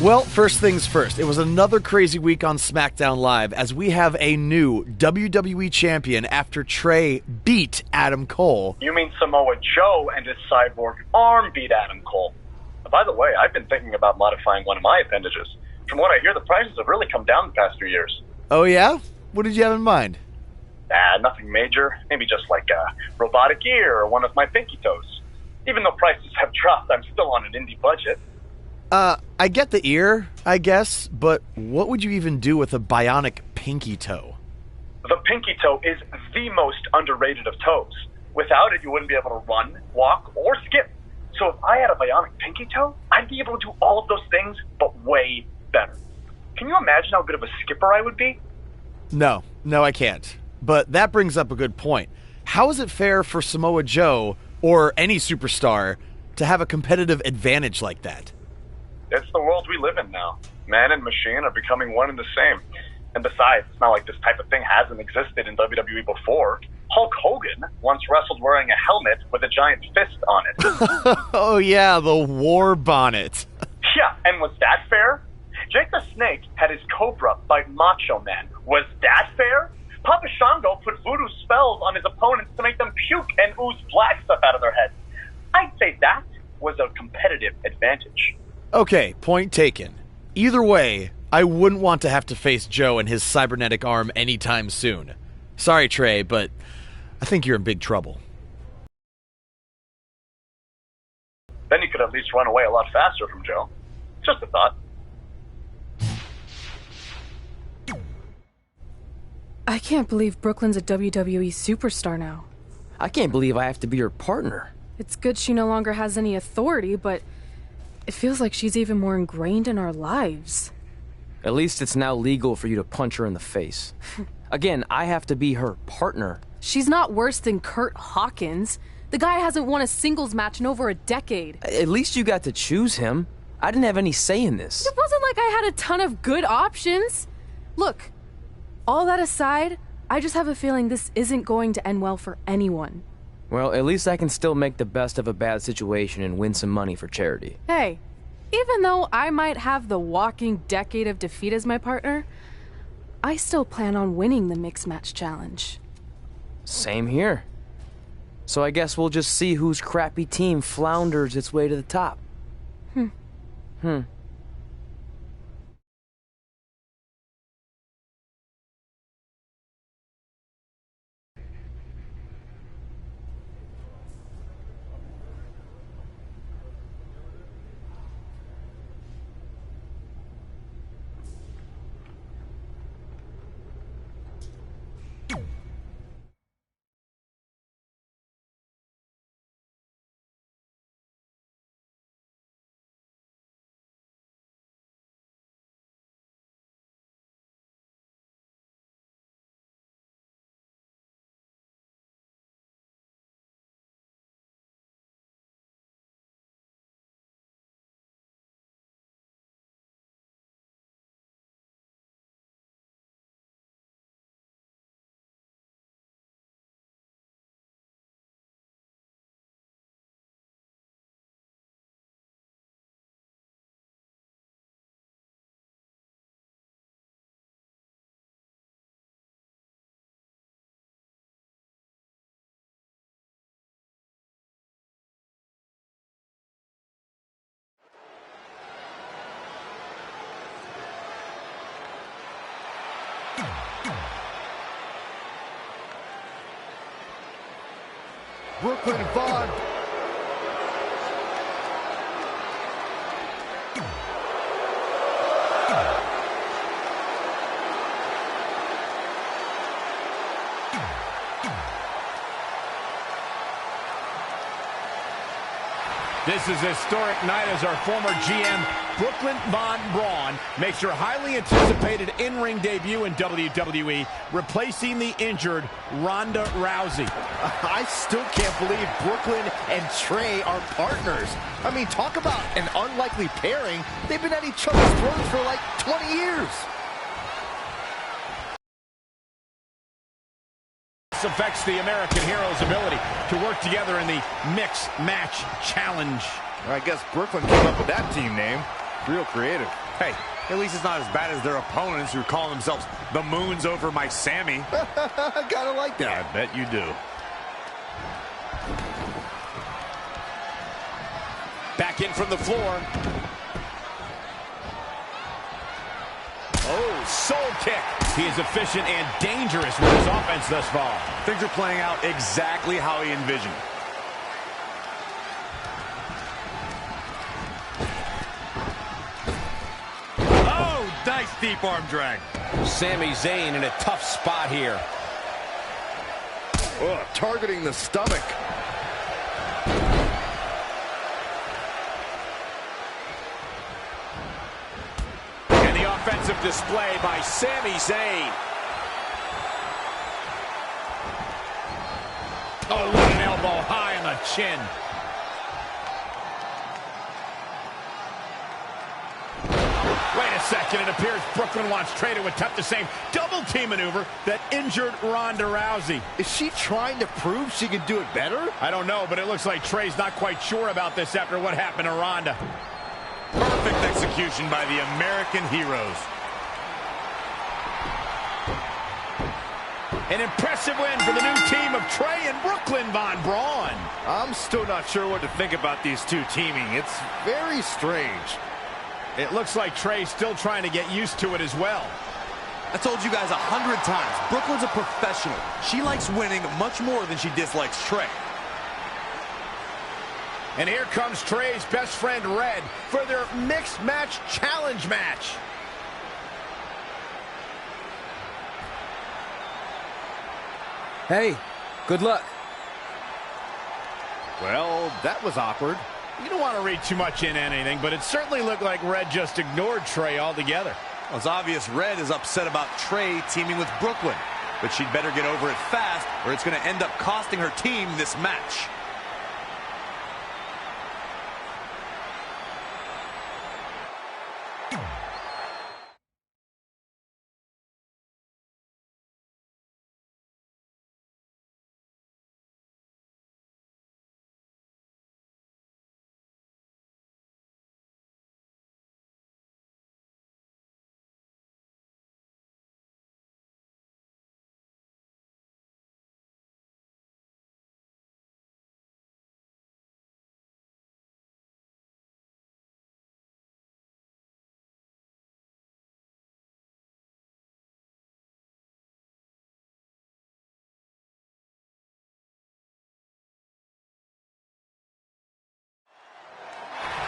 Well, first things first, it was another crazy week on SmackDown Live as we have a new WWE champion after Trey beat Adam Cole. You mean Samoa Joe and his cyborg arm beat Adam Cole? By the way, I've been thinking about modifying one of my appendages. From what I hear, the prices have really come down the past few years. Oh yeah? What did you have in mind? Nothing major. Maybe just like a robotic ear or one of my pinky toes. Even though prices have dropped, I'm still on an indie budget. I get the ear, I guess, but what would you even do with a bionic pinky toe? The pinky toe is the most underrated of toes. Without it, you wouldn't be able to run, walk, or skip. So if I had a bionic pinky toe, I'd be able to do all of those things, but way better. Can you imagine how good of a skipper I would be? No, I can't. But that brings up a good point. How is it fair for Samoa Joe, or any superstar, to have a competitive advantage like that? It's the world we live in now. Man and machine are becoming one and the same. And besides, it's not like this type of thing hasn't existed in WWE before. Hulk Hogan once wrestled wearing a helmet with a giant fist on it. Oh yeah, the war bonnet. Yeah, and was that fair? Jake the Snake had his Cobra bite Macho Man. Was that fair? Papa Shango put voodoo spells on his opponents to make them puke and ooze black stuff out of their heads. I'd say that was a competitive advantage. Okay, point taken. Either way, I wouldn't want to have to face Joe and his cybernetic arm anytime soon. Sorry, Trey, but I think you're in big trouble. Then you could at least run away a lot faster from Joe. Just a thought. I can't believe Brooklyn's a WWE superstar now. I can't believe I have to be her partner. It's good she no longer has any authority, but it feels like she's even more ingrained in our lives. At least it's now legal for you to punch her in the face. Again, I have to be her partner. She's not worse than Kurt Hawkins. The guy hasn't won a singles match in over a decade. At least you got to choose him. I didn't have any say in this. It wasn't like I had a ton of good options. Look, all that aside, I just have a feeling this isn't going to end well for anyone. Well, at least I can still make the best of a bad situation and win some money for charity. Hey, even though I might have the walking decade of defeat as my partner, I still plan on winning the Mixed Match Challenge. Same here. So I guess we'll just see whose crappy team flounders its way to the top. Brooklyn and Vaughn. This is a historic night as our former GM, Brooklyn Von Braun, makes her highly anticipated in-ring debut in WWE, replacing the injured Ronda Rousey. I still can't believe Brooklyn and Trey are partners. I mean, talk about an unlikely pairing. They've been at each other's throats for like 20 years. This affects the American Hero's ability to work together in the Mixed Match Challenge. I guess Brooklyn came up with that team name. Real creative. Hey, at least it's not as bad as their opponents who call themselves the Moons over my Sammy. Gotta like that. I bet you do. Back in from the floor. Oh, soul kick. He is efficient and dangerous with his offense thus far. Things are playing out exactly how he envisioned. Oh, nice deep arm drag. Sami Zayn in a tough spot here. Oh, targeting the stomach. Offensive display by Sami Zayn. Oh, what an elbow high on the chin. Wait a second, it appears Brooklyn wants Trey to attempt the same double team maneuver that injured Ronda Rousey. Is she trying to prove she can do it better? I don't know, but it looks like Trey's not quite sure about this after what happened to Ronda. Perfect execution by the American heroes. An impressive win for the new team of Trey and Brooklyn Von Braun. I'm still not sure what to think about these two teaming. It's very strange. It looks like Trey's still trying to get used to it as well. I told you guys 100 times, Brooklyn's a professional. She likes winning much more than she dislikes Trey. And here comes Trey's best friend, Red, for their mixed match challenge match. Hey, good luck. Well, that was awkward. You don't want to read too much into anything, but it certainly looked like Red just ignored Trey altogether. Well, it's obvious Red is upset about Trey teaming with Brooklyn, but she'd better get over it fast or it's going to end up costing her team this match.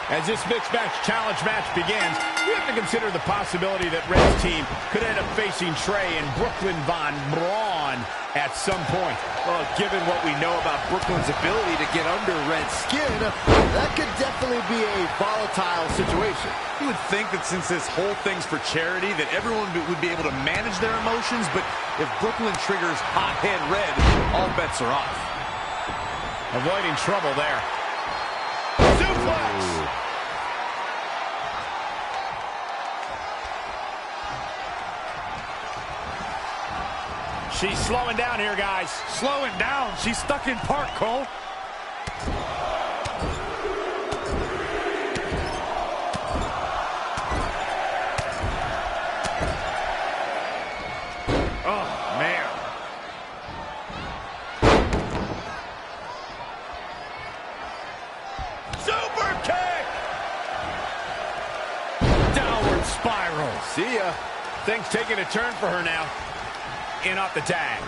As this mixed match challenge match begins, we have to consider the possibility that Red's team could end up facing Trey and Brooklyn Von Braun at some point. Well, given what we know about Brooklyn's ability to get under Red's skin, that could definitely be a volatile situation. You would think that since this whole thing's for charity, that everyone would be able to manage their emotions, but if Brooklyn triggers hothead Red, all bets are off. Avoiding trouble there. Suplex! She's slowing down here, guys. Slowing down. She's stuck in park, Cole. Oh, man. Super kick! Downward spiral. See ya. Things taking a turn for her now. In off the tag.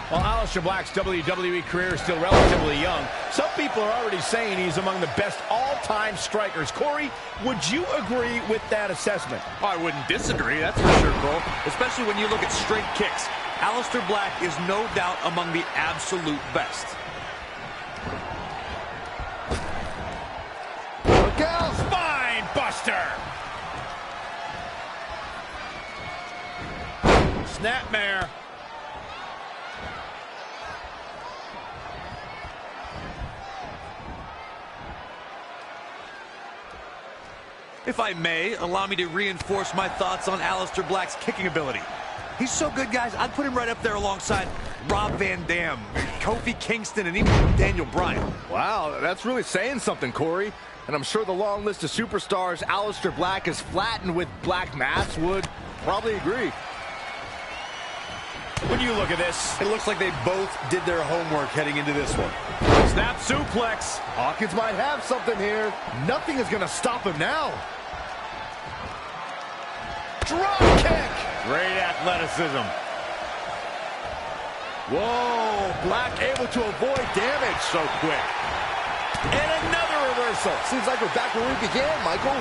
While Aleister Black's WWE career is still relatively young, some people are already saying he's among the best all-time strikers. Corey, would you agree with that assessment? Oh, I wouldn't disagree, that's for sure, Cole. Especially when you look at straight kicks. Aleister Black is no doubt among the absolute best. Look out! Spine buster! Snapmare. If I may, allow me to reinforce my thoughts on Aleister Black's kicking ability. He's so good, guys. I'd put him right up there alongside Rob Van Dam, Kofi Kingston, and even Daniel Bryan. Wow, that's really saying something, Corey. And I'm sure the long list of superstars Aleister Black has flattened with Black Mass would probably agree. When you look at this, It looks like they both did their homework heading into this one. snap suplex. Hawkins might have something here. Nothing is going to stop him now. Drop kick. Great athleticism. Whoa, Black able to avoid damage so quick. And another reversal. Seems like we're back where we began, Michael.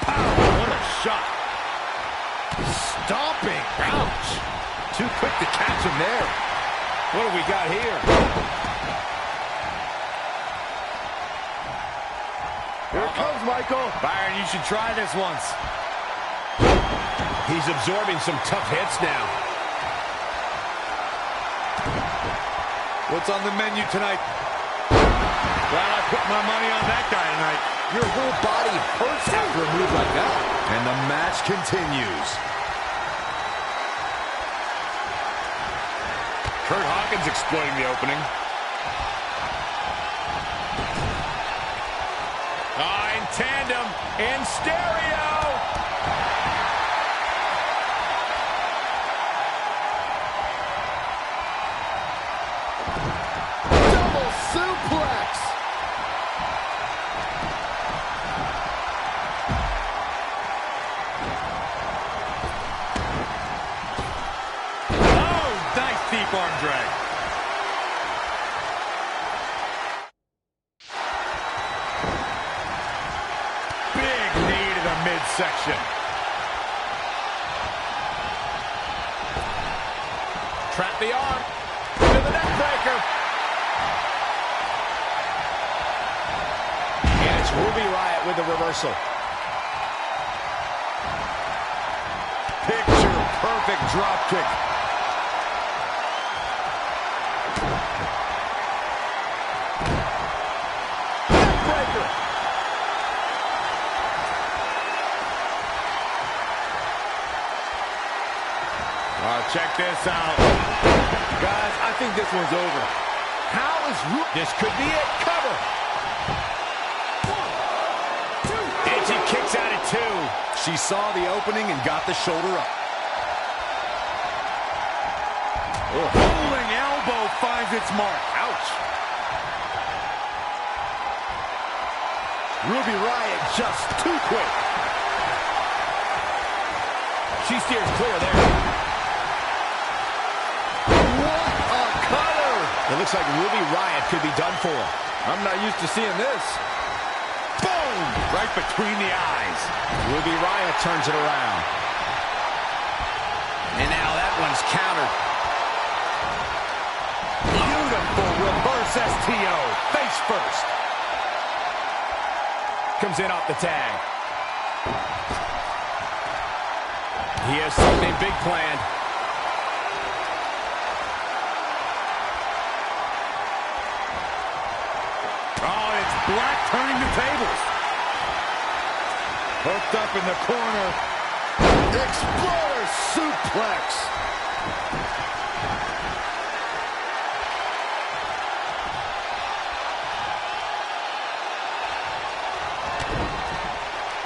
Pow, what a shot. Stomping. Ouch. Too quick to catch him there. What do we got here? Here it comes, Michael. Byron, you should try this once. He's absorbing some tough hits now. What's on the menu tonight? Well, I put my money on that guy tonight. Your whole body hurts after a move like that. And the match continues. Kurt Hawkins exploiting the opening. In tandem, in stereo. Double suplex. Oh, nice deep arm drag. Big knee to the midsection. Trap the arm. To the neck breaker. And it's Ruby Riott with the reversal. Picture perfect drop kick. Neckbreaker. Check this out. Guys, I think this one's over. How is this could be it. Cover. And she kicks out at 2. She saw the opening and got the shoulder up. Rolling elbow finds its mark. Ouch. Ruby Riott just too quick. She steers clear there. It looks like Ruby Riott could be done for. I'm not used to seeing this. Boom! Right between the eyes. Ruby Riott turns it around. And now that one's countered. Beautiful reverse STO. Face first. Comes in off the tag. He has something big planned. Black turning the tables. Hooked up in the corner. Exploder suplex.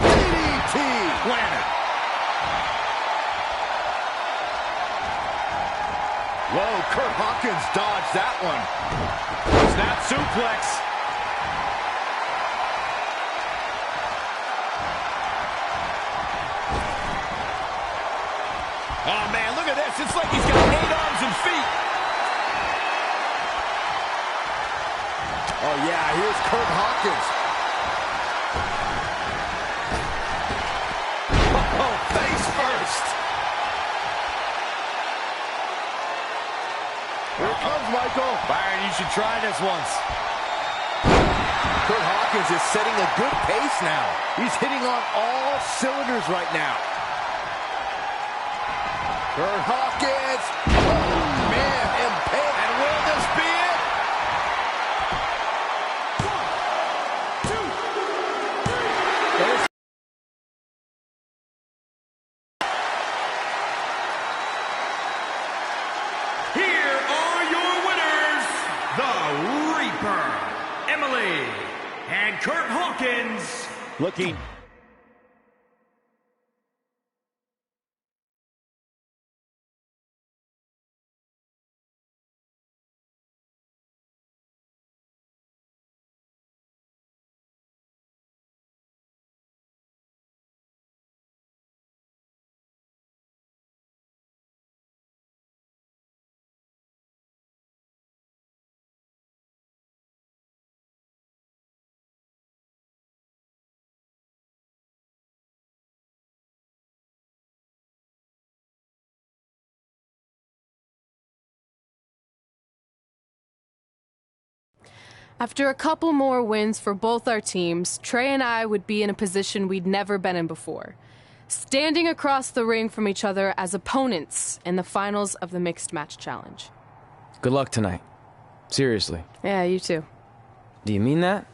DDT. Planted. Whoa, Kurt Hawkins dodged that one. Snap suplex. Oh, man, look at this. It's like he's got 8 arms and feet. Oh, yeah, here's Kurt Hawkins. Oh, face first. Here it comes, Michael. Byron, you should try this once. Kurt Hawkins is setting a good pace now. He's hitting on all cylinders right now. Kurt Hawkins. Oh, man, impaled. And will this be it? 1, 2, 3. and Kurt Hawkins. Looking. After a couple more wins for both our teams, Trey and I would be in a position we'd never been in before. Standing across the ring from each other as opponents in the finals of the Mixed Match Challenge. Good luck tonight. Seriously. Yeah, you too. Do you mean that?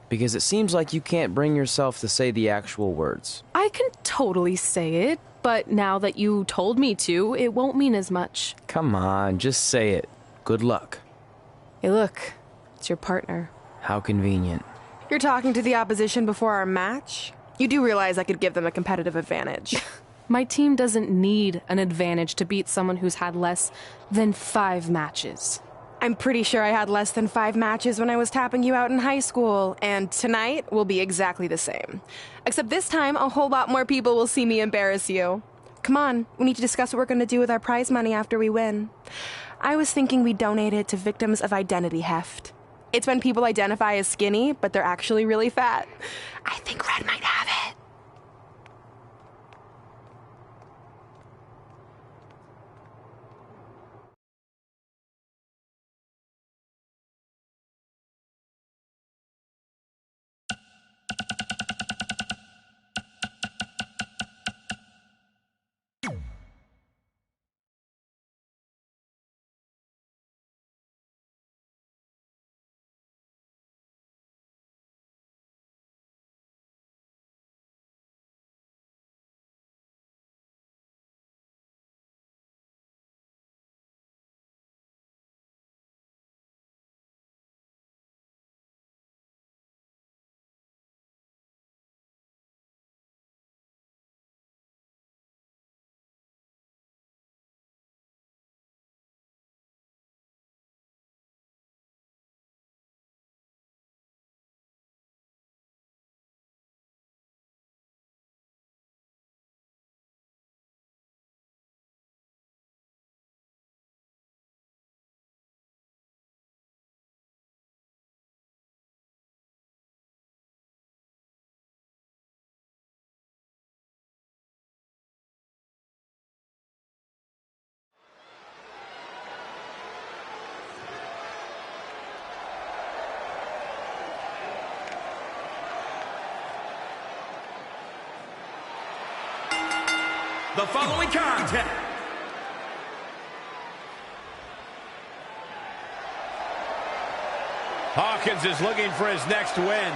Because it seems like you can't bring yourself to say the actual words. I can totally say it, but now that you told me to, it won't mean as much. Come on, just say it. Good luck. Hey, look. It's your partner. How convenient. You're talking to the opposition before our match? You do realize I could give them a competitive advantage. My team doesn't need an advantage to beat someone who's had less than 5 matches. I'm pretty sure I had less than 5 matches when I was tapping you out in high school, and tonight will be exactly the same. Except this time, a whole lot more people will see me embarrass you. Come on, we need to discuss what we're going to do with our prize money after we win. I was thinking we donate it to victims of identity heft. It's when people identify as skinny, but they're actually really fat. I think Red might have it. The following contest. Hawkins is looking for his next win.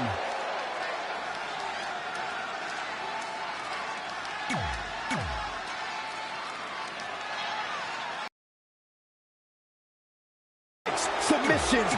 Submissions.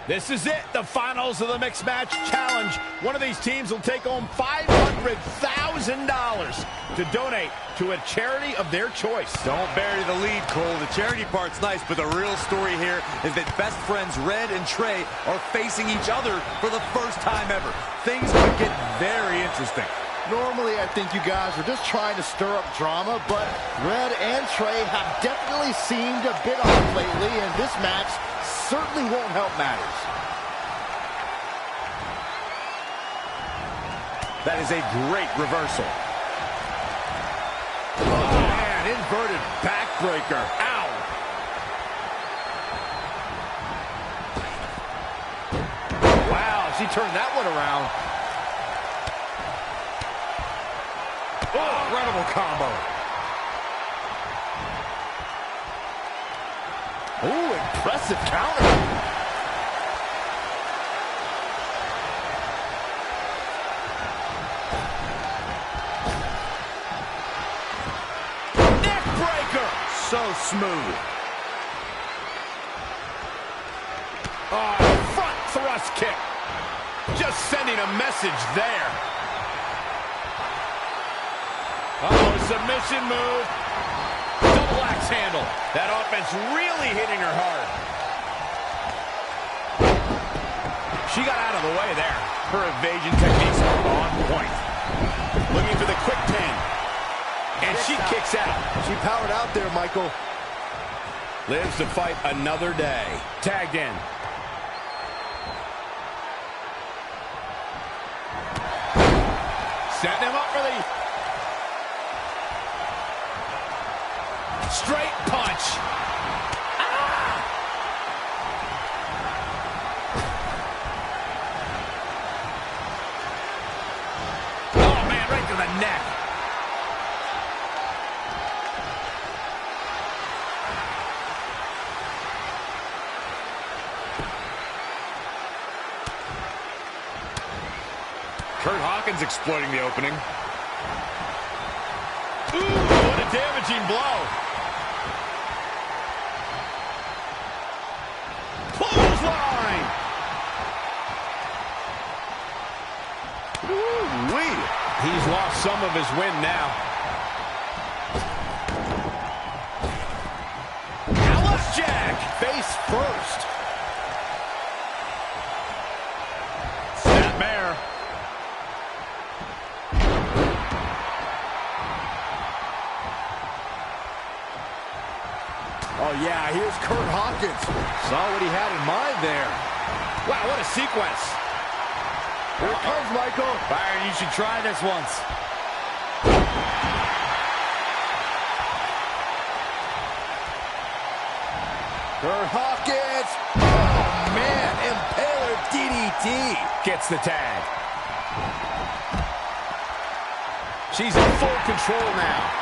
This is it, the finals of the Mixed Match Challenge. One of these teams will take home $500,000 to donate to a charity of their choice. Don't bury the lead, Cole. The charity part's nice, but the real story here is that best friends Red and Trey are facing each other for the first time ever. Things could get very interesting. Normally, I think you guys are just trying to stir up drama, but Red and Trey have definitely seemed a bit off lately, and this match certainly won't help matters. That is a great reversal. Oh, man, inverted backbreaker. Ow. Wow, she turned that one around. Oh, incredible combo. Ooh, impressive counter. smooth. Oh, front thrust kick. Just sending a message there. Uh-oh, submission move. Double axe handle. That offense really hitting her hard. She got out of the way there. Her evasion techniques are on point. Looking for the quick pin. And she kicks out. She powered out there, Michael. Lives to fight another day. Tagged in. Setting him up for the straight punch. Ah! Oh, man, right to the neck. Kurt Hawkins exploiting the opening. Ooh, what a damaging blow. Clothesline. Ooh-wee. He's lost some of his wind now. Alice Jack, face first. Snapmare. Oh, yeah, here's Kurt Hawkins. Saw what he had in mind there. Wow, what a sequence. Here it comes, Michael. Byron, you should try this once. Kurt Hawkins. Oh, man, impaler DDT. Gets the tag. She's in full control now.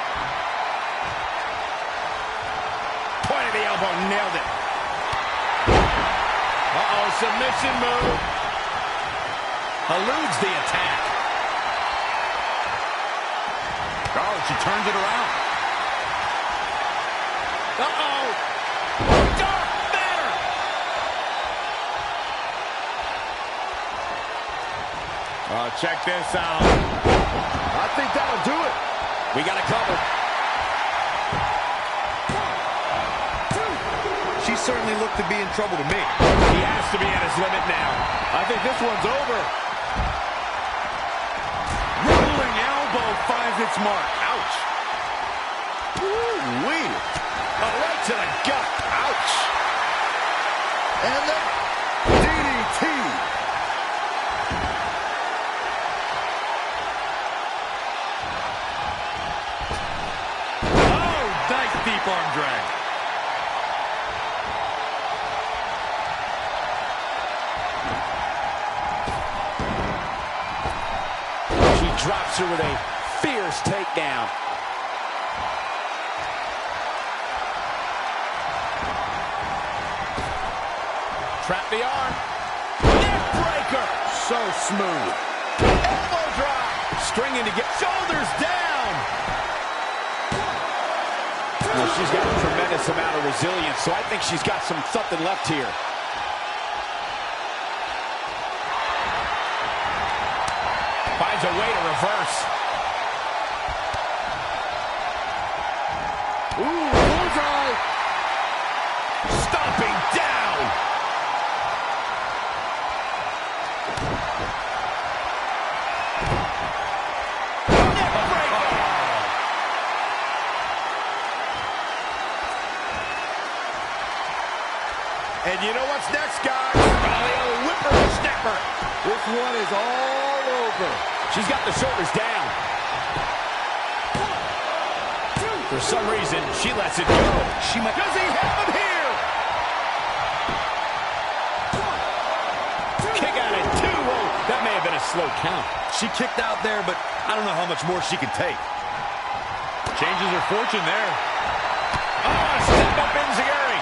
Point of the elbow, nailed it. Uh-oh, submission move. Eludes the attack. Oh, she turns it around. Uh-oh. Dark matter. Oh, check this out. I think that'll do it. We got it covered. She certainly looked to be in trouble to me. He has to be at his limit now. I think this one's over. Rolling elbow finds its mark. Ouch. Ooh-wee. Oh, right to the gut. Ouch. And the DDT. Oh, nice deep arm drag. Drops her with a fierce takedown. Trap the arm. Neck breaker. So smooth. Elbow drop. Stringing to get shoulders down. Well, she's got a tremendous amount of resilience, so I think she's got something left here. Finds a way to reverse. Ooh, bullseye. Stomping down. Neck breaker. And you know what's next, guys? Probably a whippersnapper. This one is all over. She's got the shoulders down. For some reason, she lets it go. Does he have him here? Kick out at 2. Whoa, that may have been a slow count. She kicked out there, but I don't know how much more she can take. Changes her fortune there. Oh, step up Enziguri.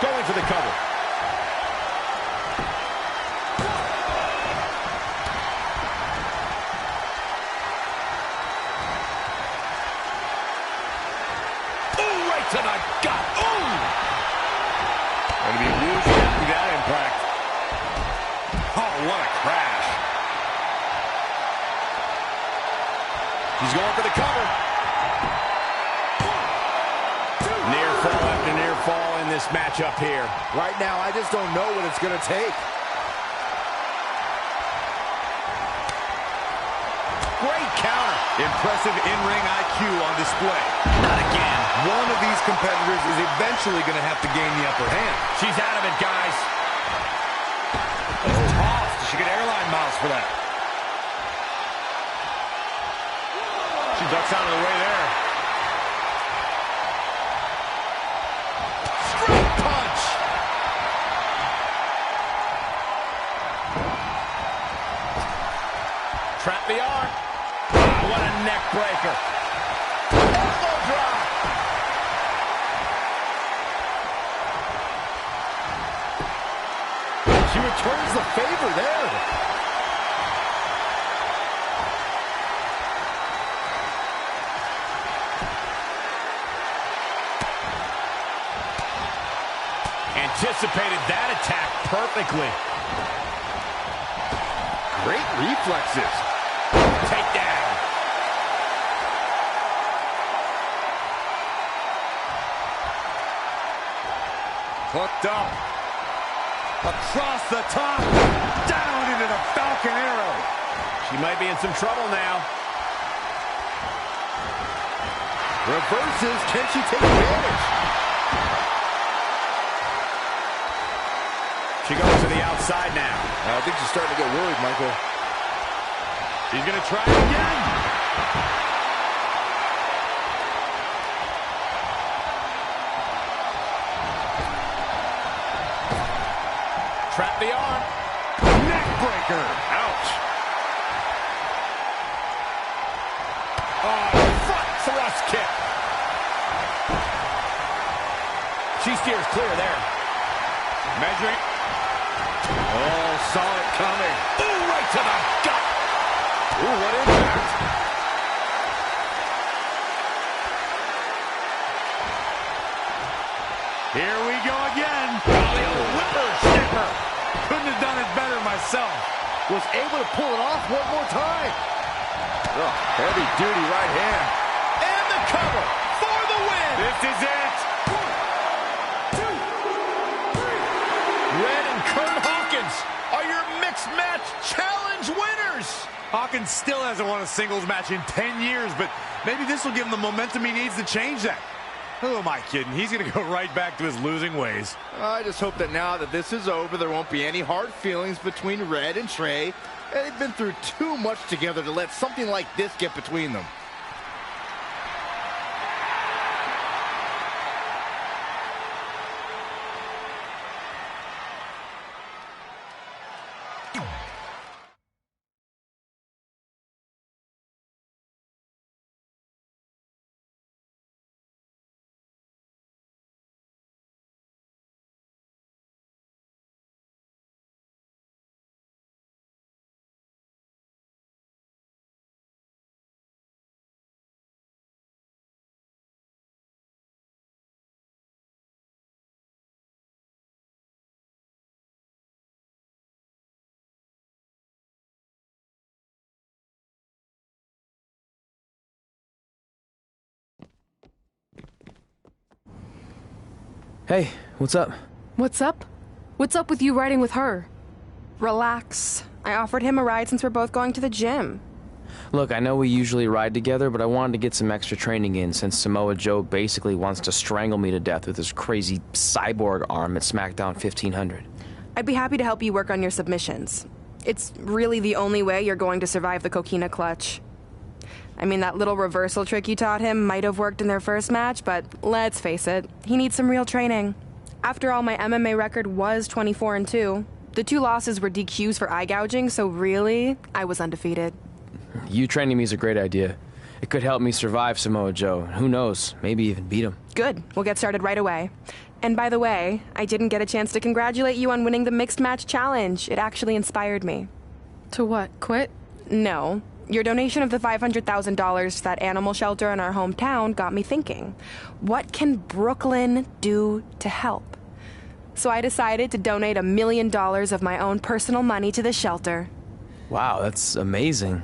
Going for the cover. to the gut. Ooh! Going to be woozy after that impact. Oh, what a crash. He's going for the cover. Near fall after near fall in this matchup here. Right now, I just don't know what it's going to take. Great counter. Impressive in-ring IQ on display. Not again. One of these competitors is eventually going to have to gain the upper hand. She's out of it, guys. Oh, tossed. She get airline miles for that. She ducks out of the way there. Straight punch. Trap the arm. Wow, what a neck breaker. Elbow drop. She returns the favor there. Anticipated that attack perfectly. Great reflexes. Takedown. Hooked up. Across the top. Down into the Falcon Arrow. She might be in some trouble now. Reverses. Can she take advantage? She goes to the outside now. I think she's starting to get worried, Michael. She's going to try it again. Trap the arm. Neck breaker. Ouch. Oh, front thrust kick. She steers clear there. Measuring. Oh, saw it coming. Ooh, right to the gut. Ooh, what impact. Here we go again. Oh, the old whippersnapper. Couldn't have done it better myself. Was able to pull it off one more time. Oh, heavy duty right hand. And the cover for the win. This is it. 1, 2, 3. Red and Kurt Hawkins are your mixed match challenge winners. Hawkins still hasn't won a singles match in 10 years, but maybe this will give him the momentum he needs to change that. Who am I kidding? He's going to go right back to his losing ways. I just hope that now that this is over, there won't be any hard feelings between Red and Trey. They've been through too much together to let something like this get between them. Hey, what's up? What's up? What's up with you riding with her? Relax. I offered him a ride since we're both going to the gym. Look, I know we usually ride together, but I wanted to get some extra training in since Samoa Joe basically wants to strangle me to death with his crazy cyborg arm at SmackDown 1500. I'd be happy to help you work on your submissions. It's really the only way you're going to survive the coquina clutch. I mean, that little reversal trick you taught him might have worked in their first match, but let's face it, he needs some real training. After all, my MMA record was 24-2. The 2 losses were DQs for eye gouging, so really, I was undefeated. You training me is a great idea. It could help me survive Samoa Joe. Who knows, maybe even beat him. Good. We'll get started right away. And by the way, I didn't get a chance to congratulate you on winning the Mixed Match Challenge. It actually inspired me. To what? Quit? No. Your donation of the $500,000 to that animal shelter in our hometown got me thinking. What can Brooklyn do to help? So I decided to donate $1 million of my own personal money to the shelter. Wow, that's amazing.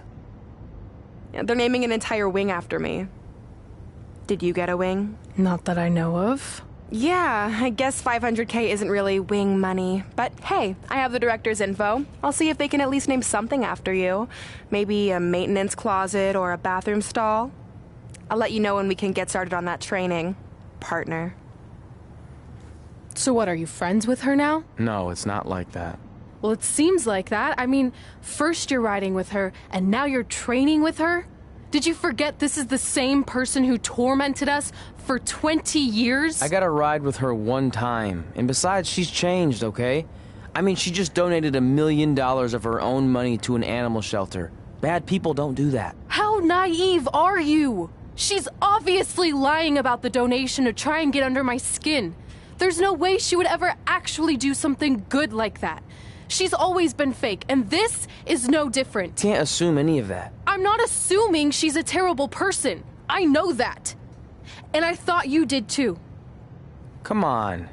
They're naming an entire wing after me. Did you get a wing? Not that I know of. Yeah, I guess $500K isn't really wing money. But hey, I have the director's info. I'll see if they can at least name something after you. Maybe a maintenance closet or a bathroom stall. I'll let you know when we can get started on that training, partner. So what, are you friends with her now? No, it's not like that. Well, it seems like that. I mean, first you're riding with her, and now you're training with her? Did you forget this is the same person who tormented us for 20 years? I got to ride with her one time. And besides, she's changed, okay? I mean, she just donated $1 million of her own money to an animal shelter. Bad people don't do that. How naive are you? She's obviously lying about the donation to try and get under my skin. There's no way she would ever actually do something good like that. She's always been fake, and this is no different. Can't assume any of that. I'm not assuming she's a terrible person. I know that. And I thought you did too. Come on.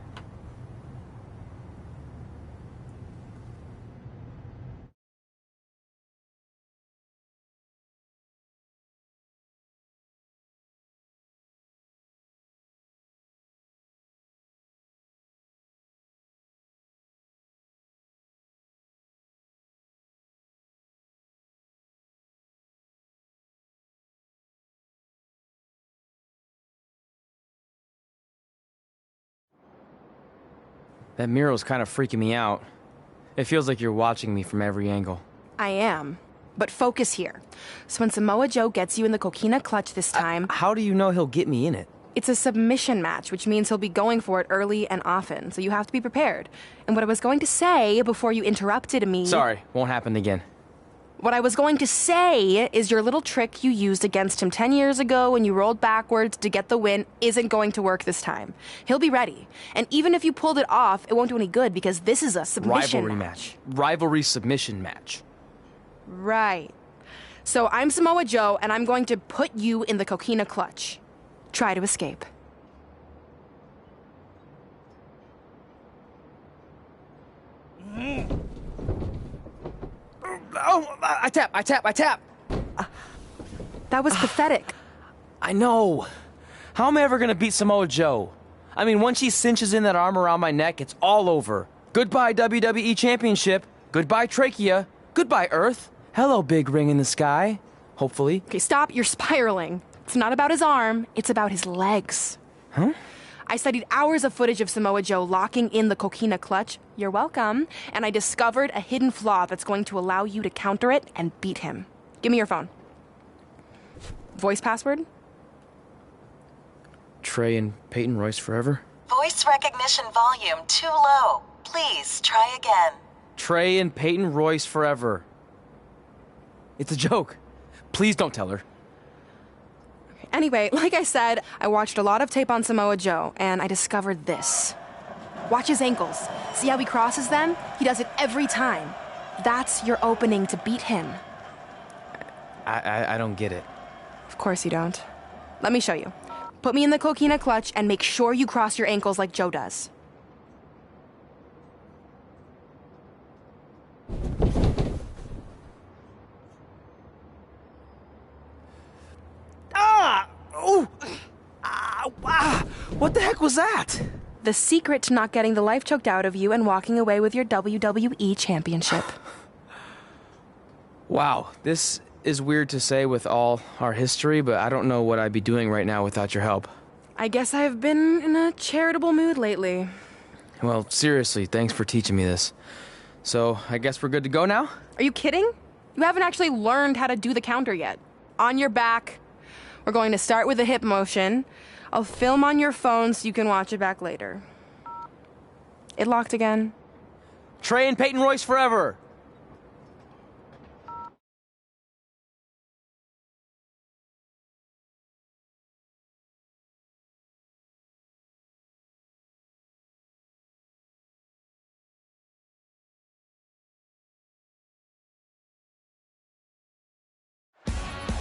That mural's kind of freaking me out. It feels like you're watching me from every angle. I am. But focus here. So when Samoa Joe gets you in the coquina clutch this time... How do you know he'll get me in it? It's a submission match, which means he'll be going for it early and often, so you have to be prepared. And what I was going to say before you interrupted me... Sorry, won't happen again. What I was going to say is your little trick you used against him 10 years ago when you rolled backwards to get the win isn't going to work this time. He'll be ready. And even if you pulled it off, it won't do any good because this is a submission Rivalry match. Rivalry submission match. Right. So I'm Samoa Joe, and I'm going to put you in the coquina clutch. Try to escape. Oh, I tap. That was pathetic. I know. How am I ever gonna beat Samoa Joe? I mean, once she cinches in that arm around my neck, it's all over. Goodbye, WWE Championship. Goodbye, Trachea. Goodbye, Earth. Hello, big ring in the sky. Hopefully. Okay, stop. You're spiraling. It's not about his arm. It's about his legs. Huh? I studied hours of footage of Samoa Joe locking in the coquina clutch. You're welcome. And I discovered a hidden flaw that's going to allow you to counter it and beat him. Give me your phone. Voice password? Trey and Peyton Royce forever? Voice recognition volume too low. Please try again. Trey and Peyton Royce forever. It's a joke. Please don't tell her. Anyway, like I said, I watched a lot of tape on Samoa Joe, and I discovered this. Watch his ankles. See how he crosses them? He does it every time. That's your opening to beat him. I don't get it. Of course you don't. Let me show you. Put me in the coquina clutch and make sure you cross your ankles like Joe does. What the heck was that? The secret to not getting the life choked out of you and walking away with your WWE Championship. Wow, this is weird to say with all our history, but I don't know what I'd be doing right now without your help. I guess I've been in a charitable mood lately. Well, seriously, thanks for teaching me this. So, I guess we're good to go now? Are you kidding? You haven't actually learned how to do the counter yet. On your back. We're going to start with a hip motion. I'll film on your phone so you can watch it back later. It locked again. Trey and Peyton Royce forever!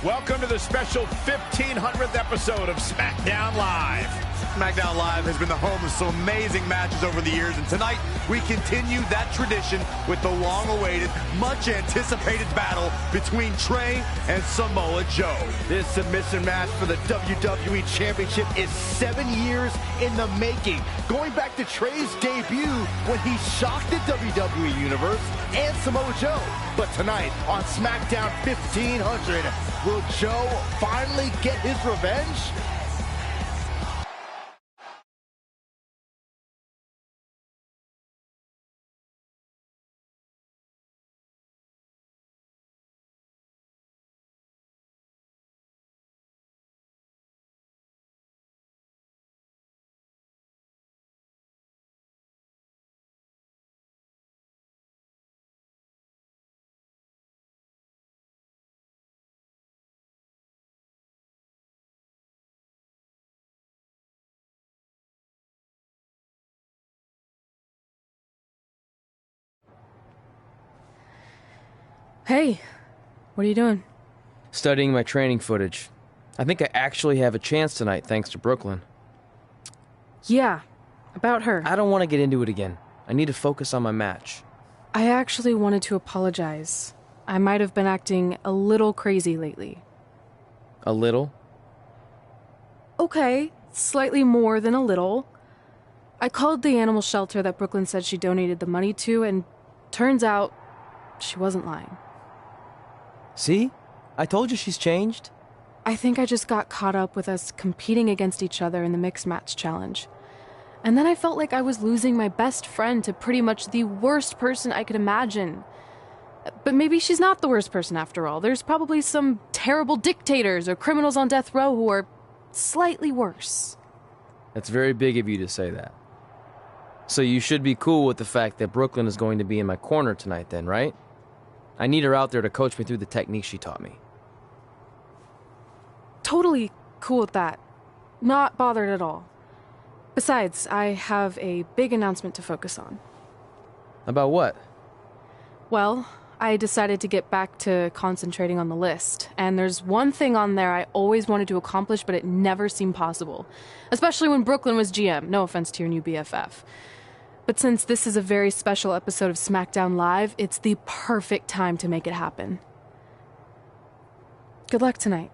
Welcome to the special 1500th episode of SmackDown Live. SmackDown Live has been the home of some amazing matches over the years, and tonight we continue that tradition with the long-awaited, much-anticipated battle between Trey and Samoa Joe. This submission match for the WWE Championship is 7 years in the making, going back to Trey's debut when he shocked the WWE Universe and Samoa Joe. But tonight on SmackDown 1500, will Joe finally get his revenge? Hey, what are you doing? Studying my training footage. I think I actually have a chance tonight thanks to Brooklyn. Yeah, about her. I don't want to get into it again. I need to focus on my match. I actually wanted to apologize. I might have been acting a little crazy lately. A little? Okay, slightly more than a little. I called the animal shelter that Brooklyn said she donated the money to, and turns out she wasn't lying. See? I told you she's changed. I think I just got caught up with us competing against each other in the mixed match challenge. And then I felt like I was losing my best friend to pretty much the worst person I could imagine. But maybe she's not the worst person after all. There's probably some terrible dictators or criminals on death row who are slightly worse. That's very big of you to say that. So you should be cool with the fact that Brooklyn is going to be in my corner tonight then, right? I need her out there to coach me through the technique she taught me. Totally cool with that. Not bothered at all. Besides, I have a big announcement to focus on. About what? Well, I decided to get back to concentrating on the list, and there's one thing on there I always wanted to accomplish, but it never seemed possible. Especially when Brooklyn was GM. No offense to your new BFF. But since this is a very special episode of SmackDown Live, it's the perfect time to make it happen. Good luck tonight.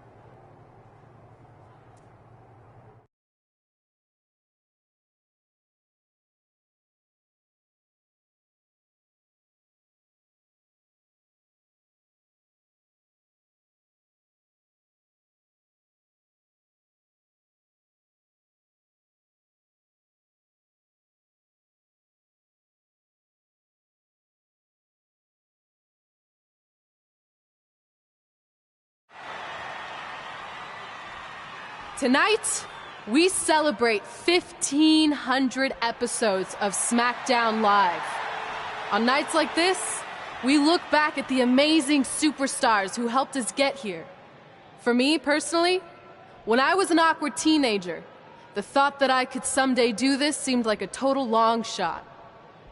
Tonight, we celebrate 1,500 episodes of SmackDown Live. On nights like this, we look back at the amazing superstars who helped us get here. For me, personally, when I was an awkward teenager, the thought that I could someday do this seemed like a total long shot.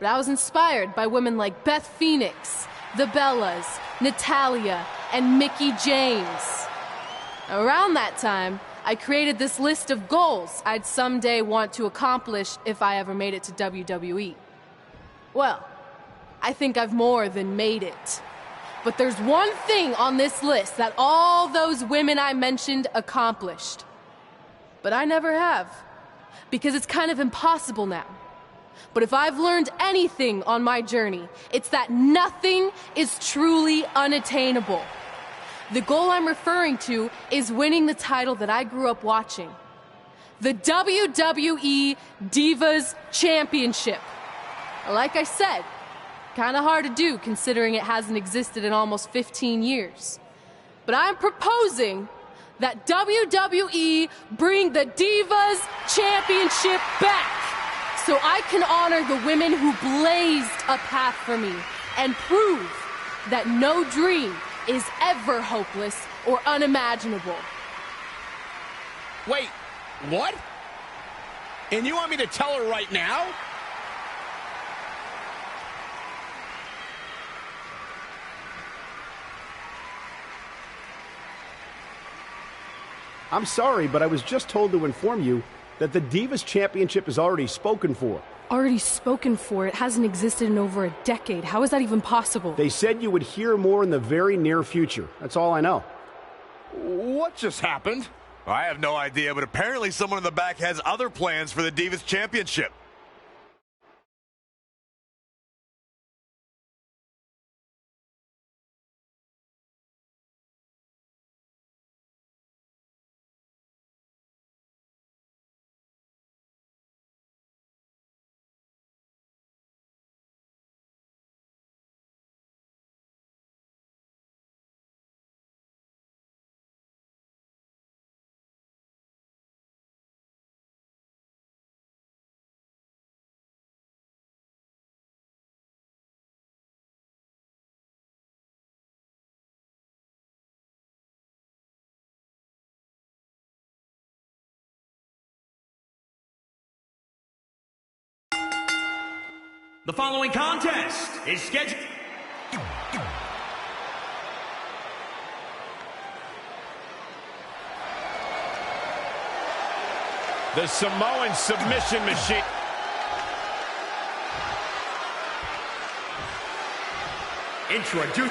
But I was inspired by women like Beth Phoenix, the Bellas, Natalia, and Mickie James. Around that time, I created this list of goals I'd someday want to accomplish if I ever made it to WWE. Well, I think I've more than made it. But there's one thing on this list that all those women I mentioned accomplished. But I never have, because it's kind of impossible now. But if I've learned anything on my journey, it's that nothing is truly unattainable. The goal I'm referring to is winning the title that I grew up watching. The WWE Divas Championship. Like I said, kind of hard to do considering it hasn't existed in almost 15 years. But I'm proposing that WWE bring the Divas Championship back so I can honor the women who blazed a path for me and prove that no dream is ever hopeless or unimaginable. Wait, what? And you want me to tell her right now? I'm sorry, but I was just told to inform you that the Divas Championship is already spoken for. Already spoken for? It hasn't existed in over a decade. How is that even possible? They said you would hear more in the very near future. That's all I know. What just happened? I have no idea, but apparently someone in the back has other plans for the Divas Championship. The following contest is scheduled. The Samoan submission machine. Introduce.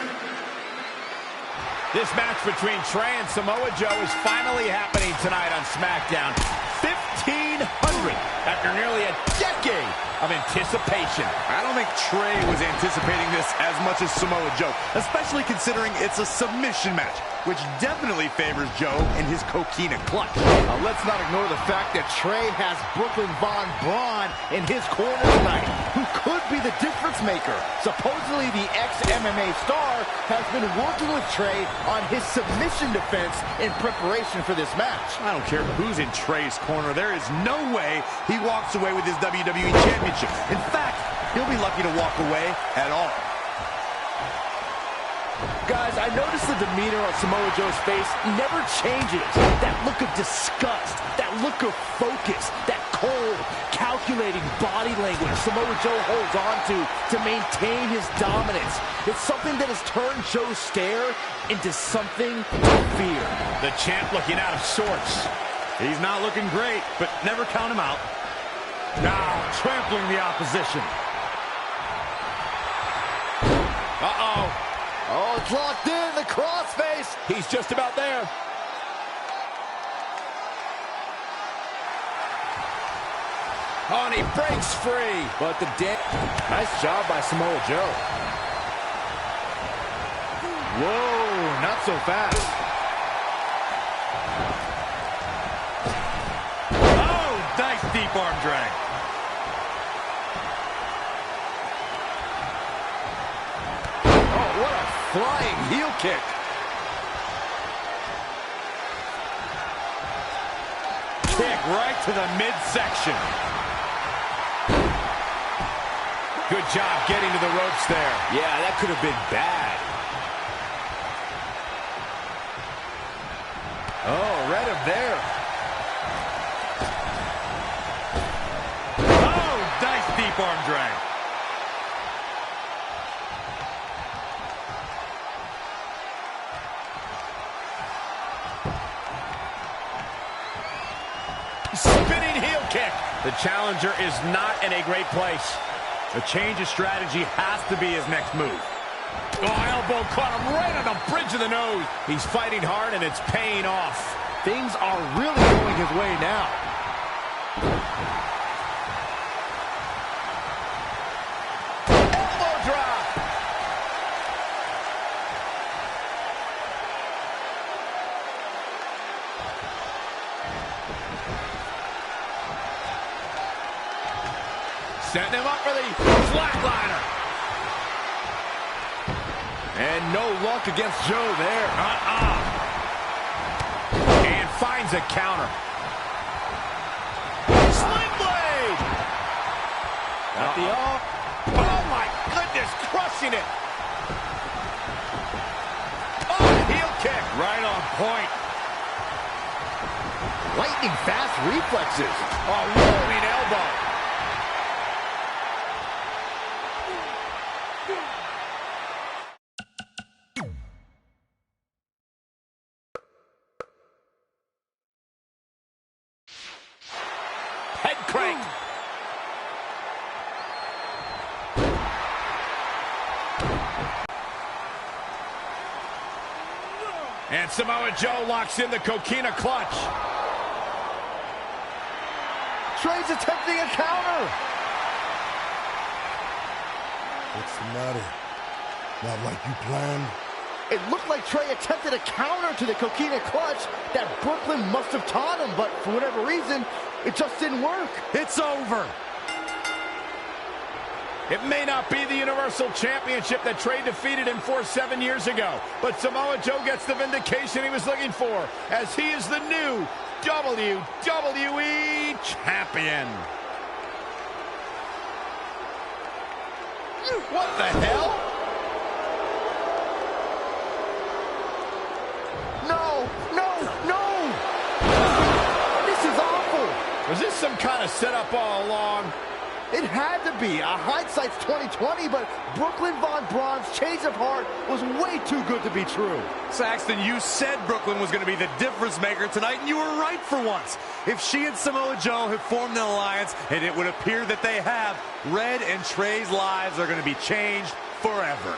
This match between Trey and Samoa Joe is finally happening tonight on SmackDown. 1,500 after nearly a decade of anticipation. I don't think Trey was anticipating this as much as Samoa Joe, especially considering it's a submission match, which definitely favors Joe in his coquina clutch. Now, let's not ignore the fact that Trey has Brooklyn Von Braun in his corner tonight, who could be the difference maker. Supposedly, the ex-MMA star has been working with Trey on his submission defense in preparation for this match. I don't care who's in Trey's corner. There is no way he walks away with his WWE Championship. In fact, he'll be lucky to walk away at all. Guys, I noticed the demeanor on Samoa Joe's face never changes. That look of disgust, that look of focus, that cold, calculating body language Samoa Joe holds on to maintain his dominance. It's something that has turned Joe's stare into something to fear. The champ looking out of sorts. He's not looking great, but never count him out. Now trampling the opposition. Uh-oh. Oh, it's locked in, the crossface. He's just about there. Oh, and he breaks free. But the nice job by Samoa Joe. Whoa, not so fast. Oh, nice deep arm drag. Oh, what a flying heel kick. Kick right to the midsection. Good job getting to the ropes there. Yeah, that could have been bad. Oh, read him there. Oh, nice deep arm drag. Spinning heel kick. The challenger is not in a great place. A change of strategy has to be his next move. Oh, elbow caught him right on the bridge of the nose. He's fighting hard, and it's paying off. Things are really going his way now. Elbow drop. Setting him up for the flatliner. And no luck against Joe there. And finds a counter. Sling blade. At the off. Oh, my goodness, crushing it. Oh, heel kick. Right on point. Lightning fast reflexes. Oh, rolling elbow. And Samoa Joe locks in the coquina clutch. Trey's attempting a counter. What's the matter? Not like you planned? It looked like Trey attempted a counter to the coquina clutch that Brooklyn must have taught him, but for whatever reason, it just didn't work. It's over. It may not be the Universal Championship that Trey defeated him for 7 years ago, but Samoa Joe gets the vindication he was looking for, as he is the new WWE Champion. What the hell? No! This is awful. Was this some kind of setup all along? It had to be. Hindsight's 20/20, but Brooklyn Von Braun's change of heart was way too good to be true. Saxton, you said Brooklyn was going to be the difference maker tonight, and you were right for once. If she and Samoa Joe have formed an alliance, and it would appear that they have, Red and Trey's lives are going to be changed forever.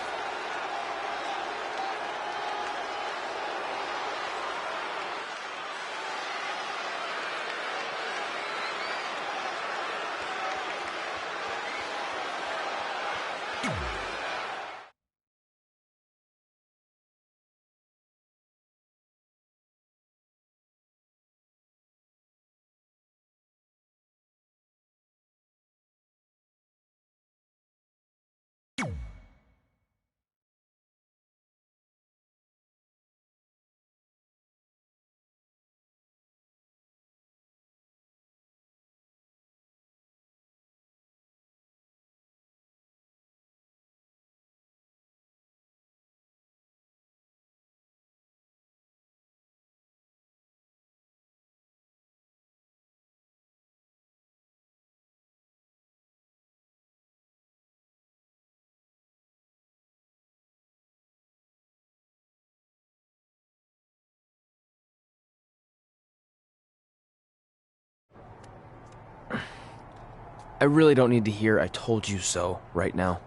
I really don't need to hear "I told you so" right now.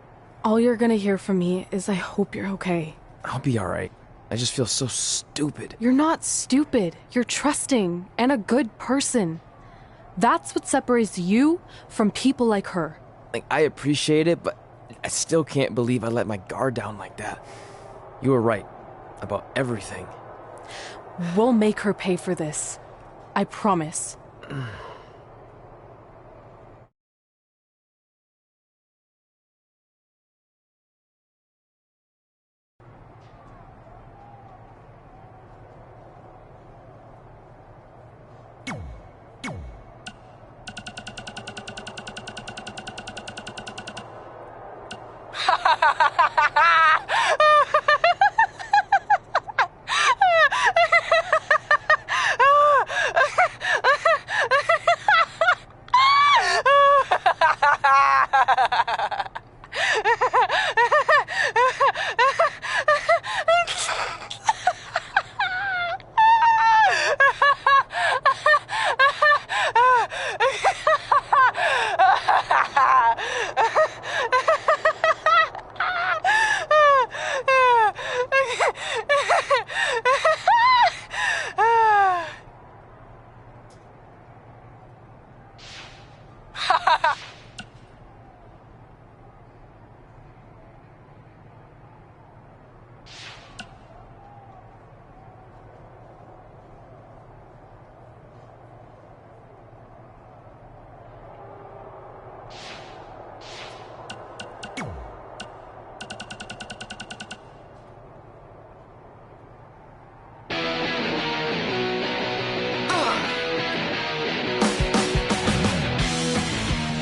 All you're gonna hear from me is I hope you're okay. I'll be alright. I just feel so stupid. You're not stupid. You're trusting and a good person. That's what separates you from people like her. Like, I appreciate it, but I still can't believe I let my guard down like that. You were right about everything. We'll make her pay for this. I promise.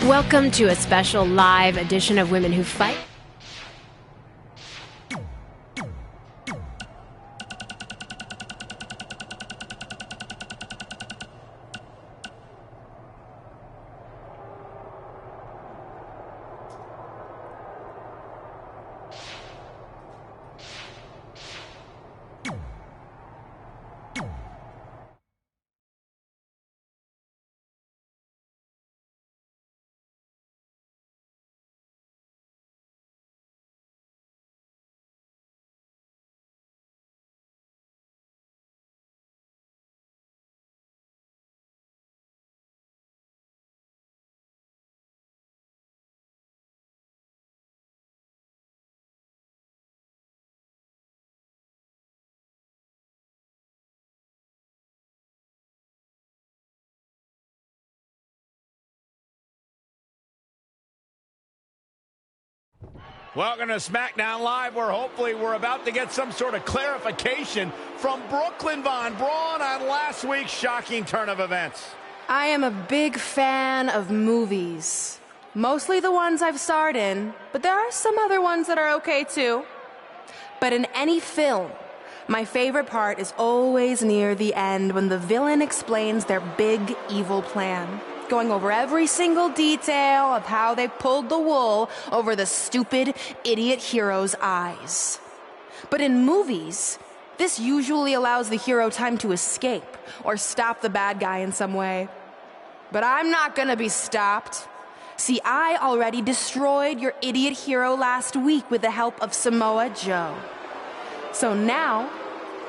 Welcome to a special live edition of Women Who Fight. Welcome to SmackDown Live, where hopefully we're about to get some sort of clarification from Brooklyn Von Braun on last week's shocking turn of events. I am a big fan of movies. Mostly the ones I've starred in, but there are some other ones that are okay too. But in any film, my favorite part is always near the end when the villain explains their big evil plan, going over every single detail of how they pulled the wool over the stupid idiot hero's eyes. But in movies, this usually allows the hero time to escape or stop the bad guy in some way. But I'm not gonna be stopped. See, I already destroyed your idiot hero last week with the help of Samoa Joe. So now,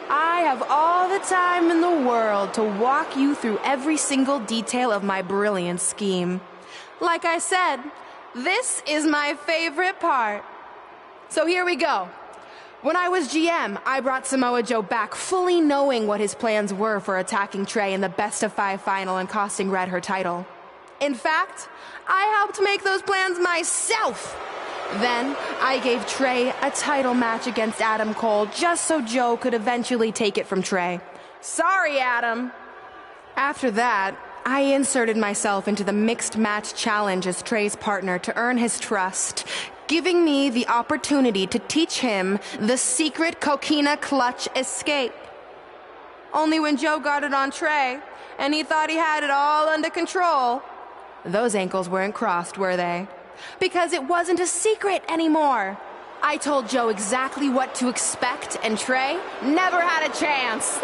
I have all the time in the world to walk you through every single detail of my brilliant scheme. Like I said, this is my favorite part. So here we go. When I was GM, I brought Samoa Joe back fully knowing what his plans were for attacking Trey in the best-of-5 final and costing Red her title. In fact, I helped make those plans myself. Then, I gave Trey a title match against Adam Cole just so Joe could eventually take it from Trey. Sorry, Adam. After that, I inserted myself into the mixed match challenge as Trey's partner to earn his trust, giving me the opportunity to teach him the secret coquina clutch escape. Only when Joe got it on Trey, and he thought he had it all under control, those ankles weren't crossed, were they? Because it wasn't a secret anymore. I told Joe exactly what to expect, and Trey never had a chance.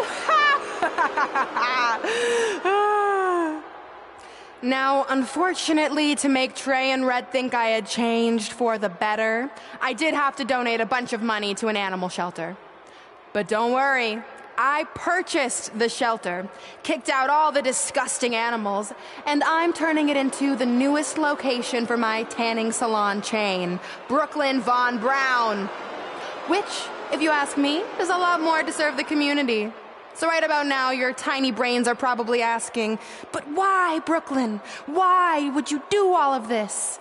Now, unfortunately, to make Trey and Red think I had changed for the better, I did have to donate a bunch of money to an animal shelter. But don't worry, I purchased the shelter, kicked out all the disgusting animals, and I'm turning it into the newest location for my tanning salon chain, Brooklyn Von Braun. Which, if you ask me, is a lot more to serve the community. So right about now, your tiny brains are probably asking, but why, Brooklyn? Why would you do all of this?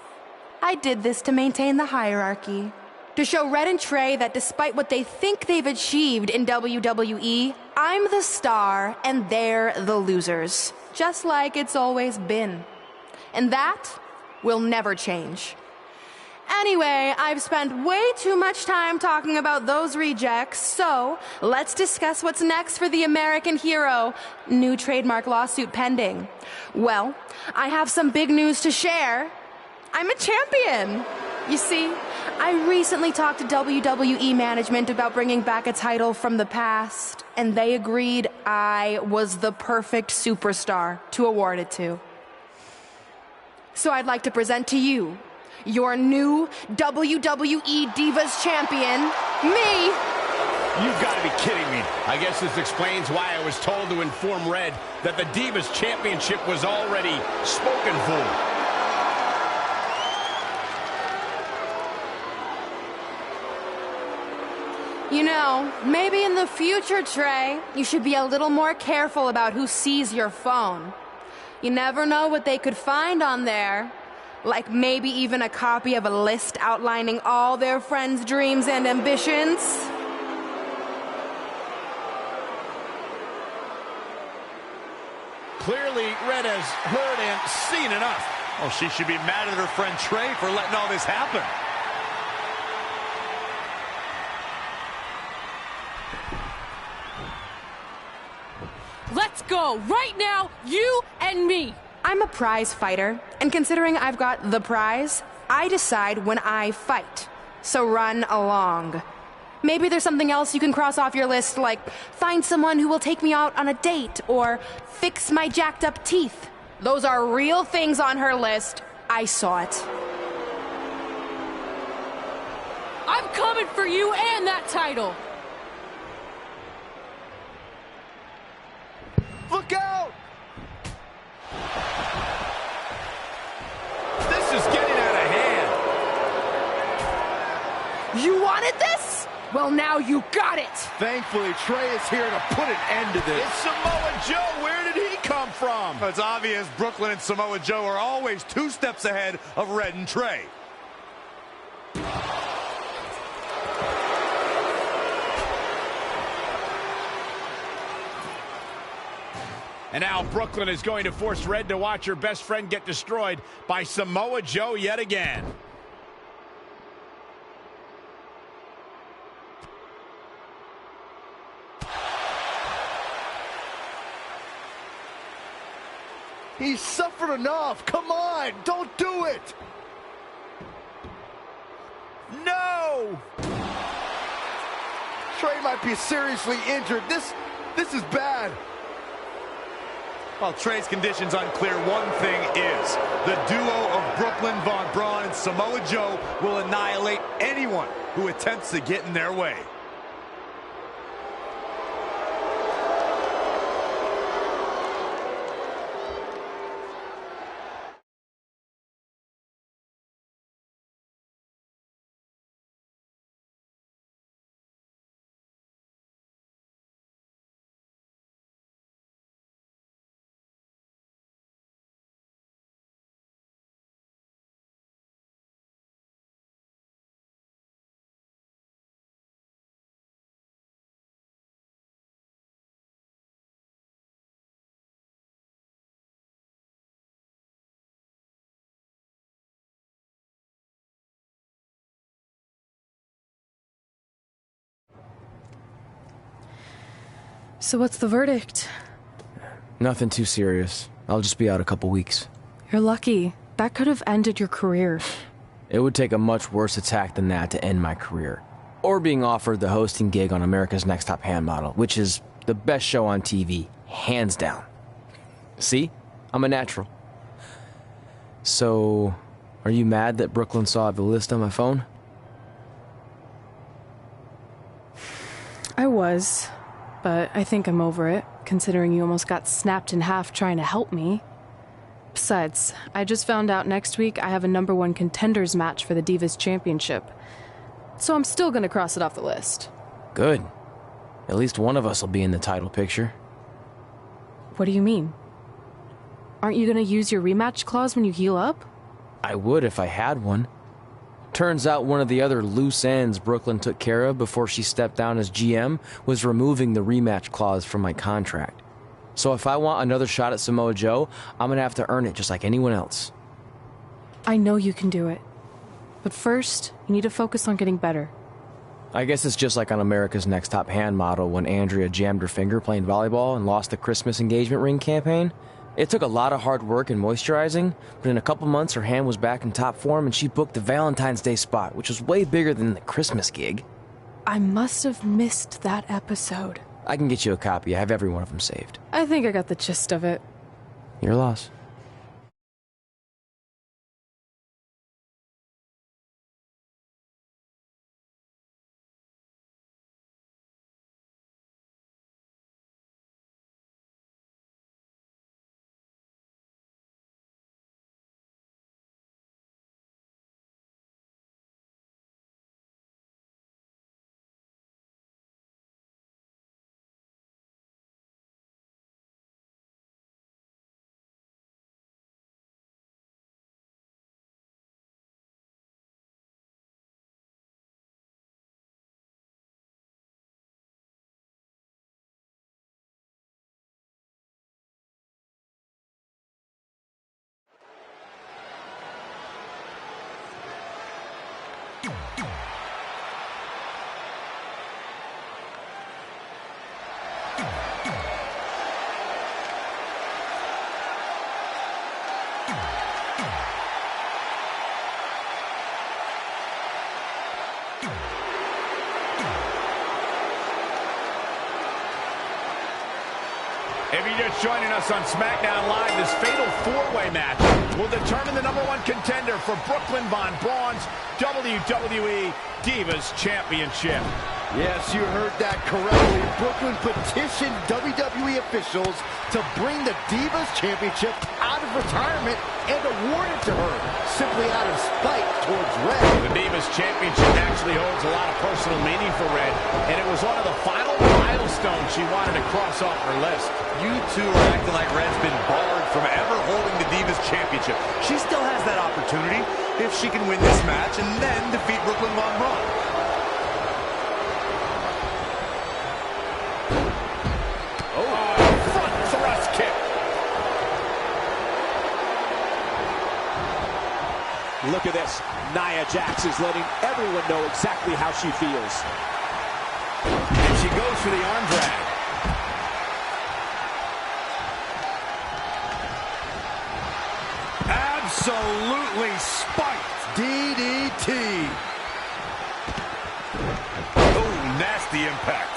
I did this to maintain the hierarchy. To show Red and Trey that despite what they think they've achieved in WWE, I'm the star and they're the losers. Just like it's always been. And that will never change. Anyway, I've spent way too much time talking about those rejects, so let's discuss what's next for the American hero. New trademark lawsuit pending. Well, I have some big news to share. I'm a champion. You see, I recently talked to WWE management about bringing back a title from the past, and they agreed I was the perfect superstar to award it to. So I'd like to present to you your new WWE Divas Champion, me. You've got to be kidding me. I guess this explains why I was told to inform Red that the Divas Championship was already spoken for. You know, maybe in the future, Trey, you should be a little more careful about who sees your phone. You never know what they could find on there. Like maybe even a copy of a list outlining all their friends' dreams and ambitions. Clearly, Red has heard and seen enough. Oh, she should be mad at her friend Trey for letting all this happen. Let's go, right now, you and me. I'm a prize fighter, and considering I've got the prize, I decide when I fight. So run along. Maybe there's something else you can cross off your list, like find someone who will take me out on a date, or fix my jacked up teeth. Those are real things on her list. I saw it. I'm coming for you and that title. Look out! This is getting out of hand. You wanted this? Well, now you got it. Thankfully, Trey is here to put an end to this. It's Samoa Joe. Where did he come from? It's obvious Brooklyn and Samoa Joe are always 2 steps ahead of Red and Trey. And now Brooklyn is going to force Red to watch her best friend get destroyed by Samoa Joe yet again. He's suffered enough. Come on, don't do it. No! Trey might be seriously injured. This is bad. While Trey's condition's unclear, one thing is, the duo of Brooklyn Von Braun and Samoa Joe will annihilate anyone who attempts to get in their way. So what's the verdict? Nothing too serious. I'll just be out a couple weeks. You're lucky. That could have ended your career. It would take a much worse attack than that to end my career. Or being offered the hosting gig on America's Next Top Hand Model, which is the best show on TV, hands down. See? I'm a natural. So, are you mad that Brooklyn saw the list on my phone? I was, but I think I'm over it, considering you almost got snapped in half trying to help me. Besides, I just found out next week I have a #1 contenders match for the Divas Championship. So I'm still gonna cross it off the list. Good. At least one of us will be in the title picture. What do you mean? Aren't you gonna use your rematch clause when you heal up? I would if I had one. Turns out one of the other loose ends Brooklyn took care of before she stepped down as GM was removing the rematch clause from my contract. So if I want another shot at Samoa Joe, I'm gonna have to earn it just like anyone else. I know you can do it. But first, you need to focus on getting better. I guess it's just like on America's Next Top Hand Model when Andrea jammed her finger playing volleyball and lost the Christmas engagement ring campaign. It took a lot of hard work and moisturizing, but in a couple months her hand was back in top form and she booked the Valentine's Day spot, which was way bigger than the Christmas gig. I must have missed that episode. I can get you a copy. I have every one of them saved. I think I got the gist of it. Your loss. If you're just joining us on SmackDown Live, this fatal four-way match will determine the #1 contender for Brooklyn Von Braun's WWE Divas Championship. Yes, you heard that correctly. Brooklyn petitioned WWE officials to bring the Divas Championship out of retirement and award it to her, simply out of spite towards Red. The Divas Championship actually holds a lot of personal meaning for Red, and it was one of the final milestones she wanted to cross off her list. You two are acting like Red's been barred from ever holding the Divas Championship. She still has that opportunity if she can win this match and then defeat Brooklyn Von Braun. Front thrust kick. Look at this. Nia Jax is letting everyone know exactly how she feels. And she goes for the arm drag. Absolutely spiked. DDT. Oh, nasty impact.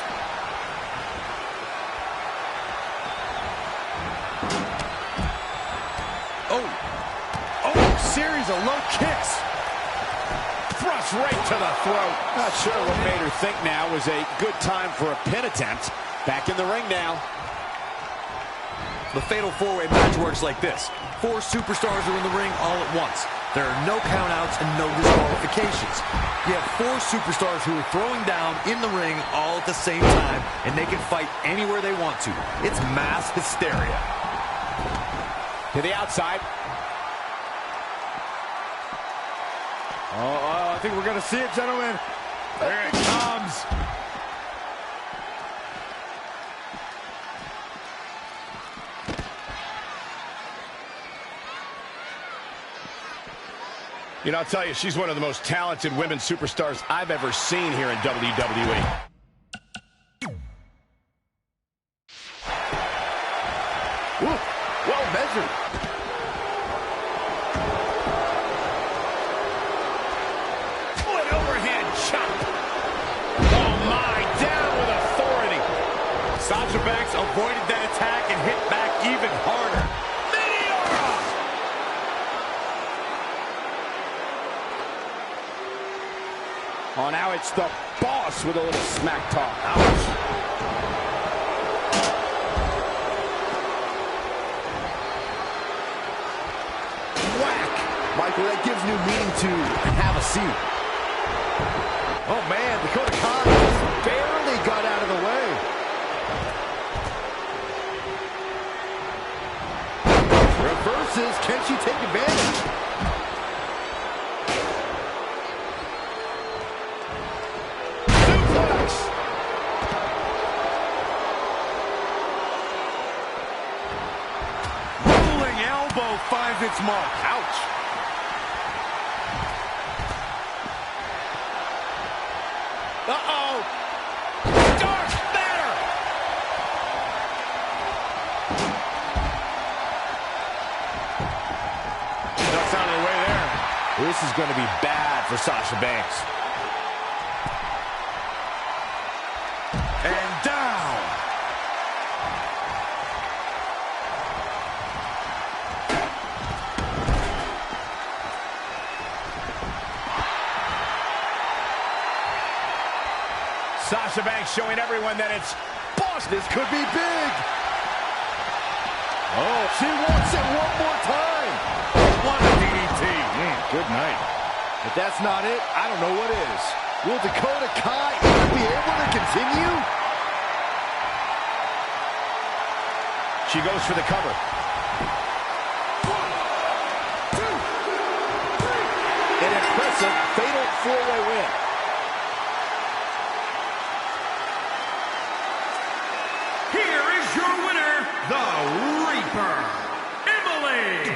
Series of low kicks. Thrust right to the throat. Not sure what made her think now was a good time for a pin attempt. Back in the ring now. The Fatal 4-Way match works like this. 4 superstars are in the ring all at once. There are no countouts and no disqualifications. You have 4 superstars who are throwing down in the ring all at the same time, and they can fight anywhere they want to. It's mass hysteria. To the outside. Oh, I think we're going to see it, gentlemen. There it comes. You know, I'll tell you, she's one of the most talented women superstars I've ever seen here in WWE. Ooh, well measured. Sasha Banks avoided that attack and hit back even harder. Meteora! Oh, now it's the boss with a little smack talk. Ouch. Whack! Michael, that gives new meaning to have a seat. Oh, man, Dakota Kai just barely got out of the way. Reverses, can she take advantage? Suplex! Rolling elbow finds its mark. Ouch. Uh-oh. Dark Matter. Ducks out of the way there. This is going to be bad for Sasha Banks. And down. Sasha Banks showing everyone that it's boss. This could be big. Oh, she wants it one more time. What a DDT. Good night. If that's not it, I don't know what is. Will Dakota Kai even be able to continue? She goes for the cover. 1, 2, 3. An impressive fatal 4-way win. Here is your winner, the Reaper, Emily.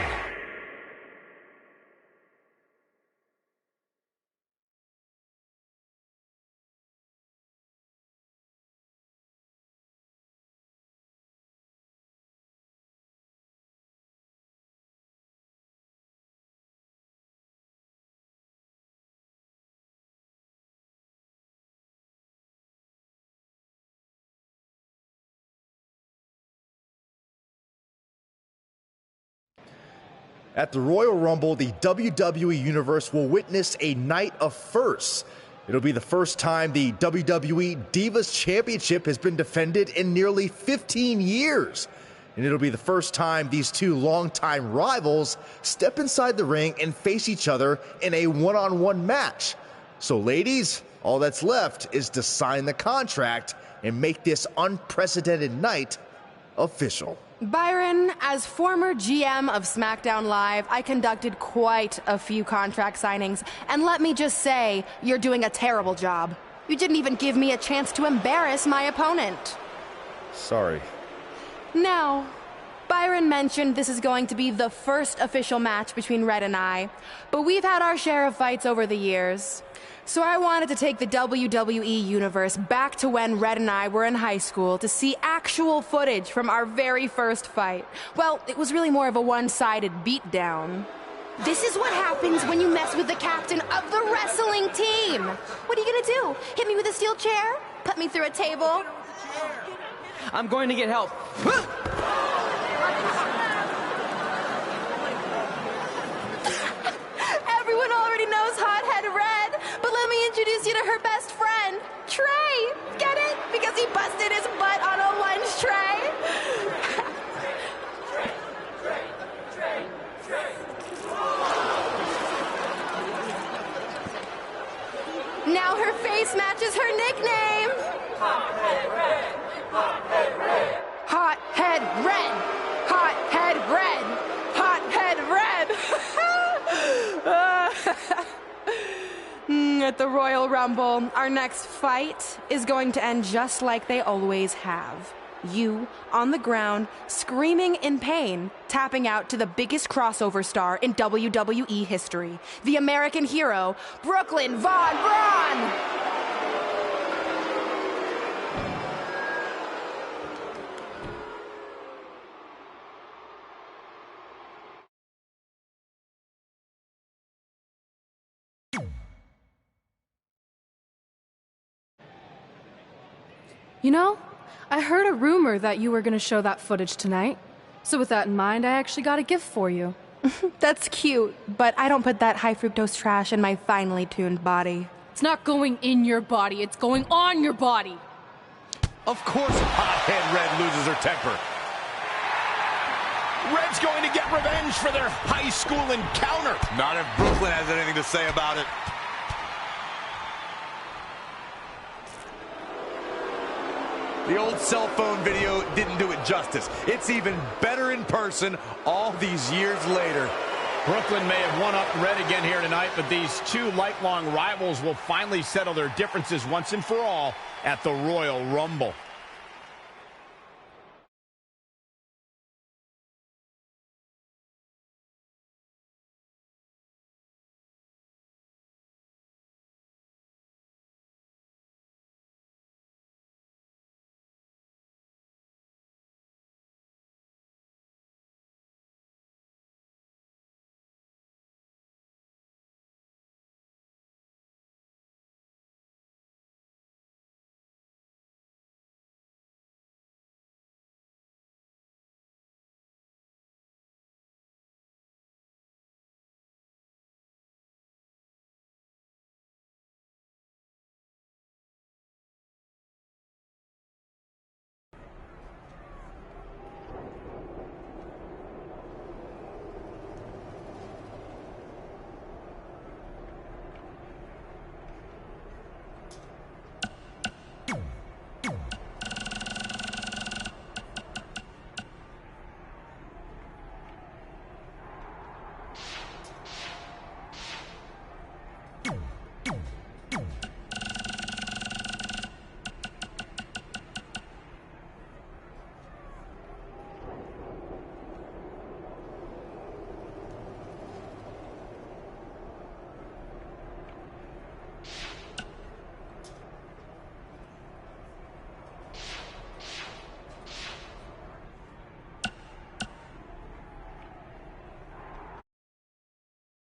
At the Royal Rumble, the WWE Universe will witness a night of firsts. It'll be the first time the WWE Divas Championship has been defended in nearly 15 years. And it'll be the first time these two longtime rivals step inside the ring and face each other in a one-on-one match. So ladies, all that's left is to sign the contract and make this unprecedented night official. Byron, as former GM of SmackDown Live, I conducted quite a few contract signings, and let me just say, you're doing a terrible job. You didn't even give me a chance to embarrass my opponent. Sorry. Now, Byron mentioned this is going to be the first official match between Red and I, but we've had our share of fights over the years. So I wanted to take the WWE Universe back to when Red and I were in high school to see actual footage from our very first fight. Well, it was really more of a one-sided beatdown. This is what happens when you mess with the captain of the wrestling team. What are you gonna do? Hit me with a steel chair? Put me through a table? I'm going to get help. Everyone already knows Hothead Red, but let me introduce you to her best friend, Trey. Get it? Because he busted his butt on a lunch tray. Now her face matches her nickname. Hothead Red. Hothead Red. Hothead Red. Hothead Red. Hothead Red. At the Royal Rumble, our next fight is going to end just like they always have. You, on the ground, screaming in pain, tapping out to the biggest crossover star in WWE history, the American hero, Brooklyn Von Braun! You know, I heard a rumor that you were going to show that footage tonight. So with that in mind, I actually got a gift for you. That's cute, but I don't put that high fructose trash in my finely tuned body. It's not going in your body, it's going on your body. Of course Hothead Red loses her temper. Red's going to get revenge for their high school encounter. Not if Brooklyn has anything to say about it. The old cell phone video didn't do it justice. It's even better in person all these years later. Brooklyn may have one-upped Red again here tonight, but these two lifelong rivals will finally settle their differences once and for all at the Royal Rumble.